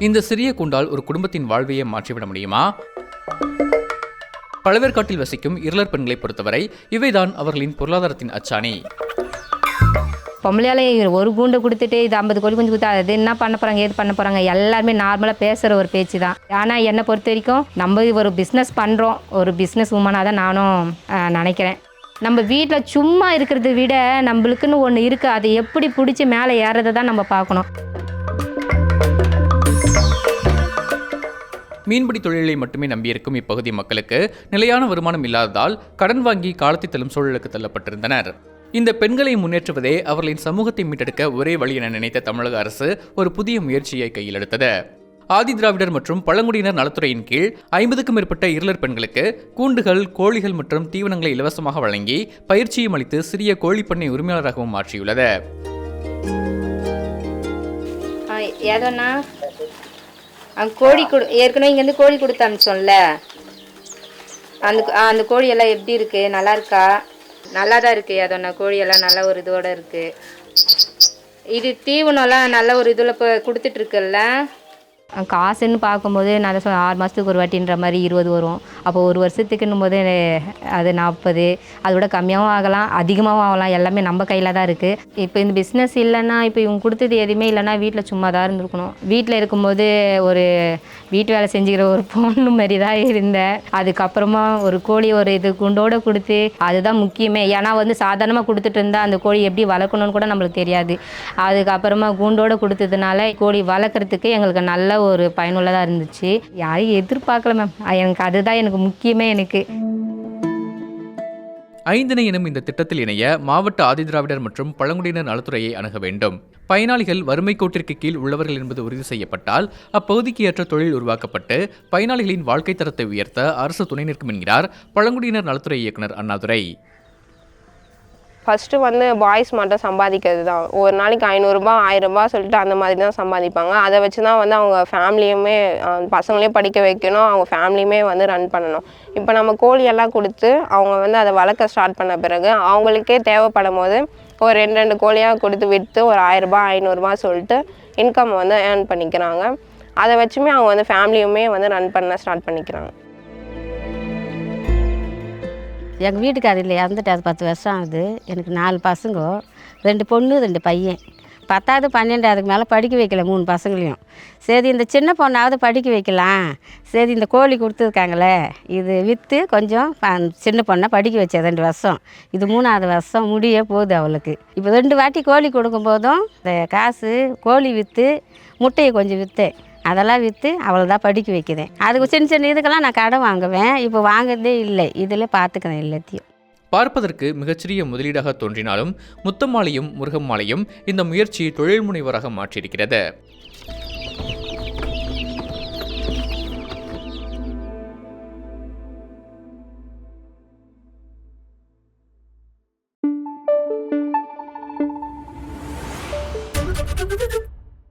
இந்த சிறிய கூண்டால் ஒரு குடும்பத்தின் வாழ்வையை மாற்றிவிட முடியுமா? பழவேற்காட்டில் வசிக்கும் இருளர் பெண்களை பொறுத்தவரை இவைதான் அவர்களின் பொருளாதாரத்தின் அச்சாணி. பொம்பளையாலே ஒரு கூண்டை கொடுத்துட்டு இது 50 கோழி குஞ்சு கொடுத்தா அது என்ன பண்ண போகிறாங்க, ஏது பண்ண போகிறாங்க, எல்லாருமே நார்மலாக பேசுகிற ஒரு பேச்சு தான். ஆனால் என்னை பொறுத்த வரைக்கும் நம்ம ஒரு பிஸ்னஸ் பண்ணுறோம், ஒரு பிஸ்னஸ் உமனாக தான் நானும் நினைக்கிறேன். நம்ம வீட்டில் சும்மா இருக்கிறத விட நம்மளுக்குன்னு ஒன்று இருக்குது, அதை எப்படி பிடிச்சி மேலே ஏறதை தான் நம்ம பார்க்கணும். மீன்பிடி தொழிலை மட்டுமே நம்பியிருக்கும் இப்பகுதி மக்களுக்கு நிலையான வருமானம் இல்லாததால் கடன் வாங்கி காலத்தை தள்ளும் சூழலுக்கு தள்ளப்பட்டிருந்தனர். இந்த பெண்களை முன்னேற்றுவதே அவர்களின் சமூகத்தை மீட்டெடுக்க ஒரே வழி என நினைத்த தமிழக அரசு ஒரு புதிய முயற்சியை கையில் எடுத்தது. ஆதி திராவிடர் மற்றும் பழங்குடியினர் நலத்துறையின் கீழ் 50க்கும் மேற்பட்ட இருளர் பெண்களுக்கு கூண்டுகள், கோழிகள் மற்றும் தீவனங்களை இலவசமாக வழங்கி பயிற்சியும் அளித்து சிறிய கோழிப்பண்ணை உரிமையாளராகவும் மாற்றியுள்ளது. கோழி ஏற்கனவே இங்கேருந்து கோழி கொடுத்து அனுப்பிச்சோம்ல, அந்த கோழி எல்லாம் எப்படி இருக்கு, நல்லா இருக்கா? நல்லா தான் இருக்குது. அதோட கோழியெல்லாம் நல்ல ஒரு இதோடு இருக்குது. இது தீவனம்லாம் நல்ல ஒரு இதில் இப்போ கொடுத்துட்ருக்குல்ல. காசுன்னு பார்க்கும்போது நான் 6 மாதத்துக்கு ஒரு வாட்டின்ற மாதிரி 20 வரும். அப்போ ஒரு வருஷத்துக்குன்னும் போது அது 40, அதோட கம்மியாகவும் ஆகலாம், அதிகமாகவும் ஆகலாம். எல்லாமே நம்ம கையில் தான் இருக்குது. இப்போ இந்த பிஸ்னஸ் இல்லைன்னா, இப்போ இவங்க கொடுத்தது எதுவுமே இல்லைன்னா வீட்டில் சும்மா தான் இருந்திருக்கணும். வீட்டில் இருக்கும்போது ஒரு வீட்டு வேலை செஞ்சுக்கிற ஒரு பொண்ணு மாதிரி தான் இருந்தேன். அதுக்கப்புறமா ஒரு கோழி ஒரு இது குண்டோடு கொடுத்து, அதுதான் முக்கியமே. ஏன்னா சாதாரணமாக கொடுத்துட்டு இருந்தால் அந்த கோழி எப்படி வளர்க்கணும்னு கூட நம்மளுக்கு தெரியாது. அதுக்கப்புறமா குண்டோடு கொடுத்ததுனால கோழி வளர்க்குறதுக்கு எங்களுக்கு நல்ல ஒரு பயனுள்ளதாக இருந்துச்சு. யாரையும் எதிர்பார்க்கல மேம், எனக்கு அதுதான் எனக்கு முக்கியமே. எனக்கு 5 எனும் இந்த திட்டத்தில் இணைய மாவட்ட ஆதிதிராவிடர் மற்றும் பழங்குடியினர் நலத்துறையை அணுக வேண்டும். பயனாளிகள் வறுமை கோட்டிற்கு கீழ் உள்ளவர்கள் என்பது உறுதி செய்யப்பட்டால் அப்பகுதிக்கு ஏற்ற தொழில் உருவாக்கப்பட்டு பயனாளிகளின் வாழ்க்கை தரத்தை உயர்த்த அரசு துணை நிற்கும் என்கிறார் பழங்குடியினர் நலத்துறை இயக்குனர் அண்ணாதுரை. ஃபஸ்ட்டு பாய்ஸ் மட்டும் சம்பாதிக்கிறது தான். ஒரு நாளைக்கு 500 ரூபா 1000 ரூபா சொல்லிட்டு அந்த மாதிரி தான் சம்பாதிப்பாங்க. அதை வச்சு தான் அவங்க ஃபேமிலியுமே பசங்களையும் படிக்க வைக்கணும், அவங்க ஃபேமிலியுமே ரன் பண்ணணும். இப்போ நம்ம கோழியெல்லாம் கொடுத்து அவங்க அதை வளர்க்க ஸ்டார்ட் பண்ண பிறகு அவங்களுக்கே தேவைப்படும் போது ஒரு 2 கோழியாக கொடுத்து விற்று ஒரு 1000 ரூபா 500 ரூபா சொல்லிட்டு இன்கம் ஏர்ன் பண்ணிக்கிறாங்க. அதை வச்சுமே அவங்க ஃபேமிலியுமே ரன் பண்ண ஸ்டார்ட் பண்ணிக்கிறாங்க. எங்கள் வீட்டுக்காரில் இறந்துட்டு அது 10 வருஷம் ஆகுது. எனக்கு 4 பசங்க, 2 பொண்ணு 2 பையன். 10வது 12 அதுக்கு மேலே படிக்க வைக்கல 3 பசங்களையும். சரி இந்த சின்ன பொண்ணாவது படிக்க வைக்கலாம், சரி இந்த கோழி கொடுத்துருக்காங்களே இது விற்று கொஞ்சம் சின்ன பொண்ணை படிக்க வச்சேன் 2 வருஷம். இது 3வது வருஷம் முடிய போகுது அவளுக்கு. இப்போ 2 வாட்டி கோழி கொடுக்கும்போதும் இந்த காசு கோழி விற்று முட்டையை கொஞ்சம் விற்றேன், அதெல்லாம் விற்று அவளை தான் படிக்க வைக்கிறேன். அதுக்கு சின்ன சின்ன இதுக்கெல்லாம் நான் கடன் வாங்குவேன், இப்போ வாங்குறதே இல்லை, இதில் பார்த்துக்கிறேன் எல்லாத்தையும். பார்ப்பதற்கு மிகச்சிறிய முதலீடாக தோன்றினாலும் முத்தம்மாளையும் முருகம்மாளையும் இந்த முயற்சி தொழில் முனைவராக மாற்றியிருக்கிறது.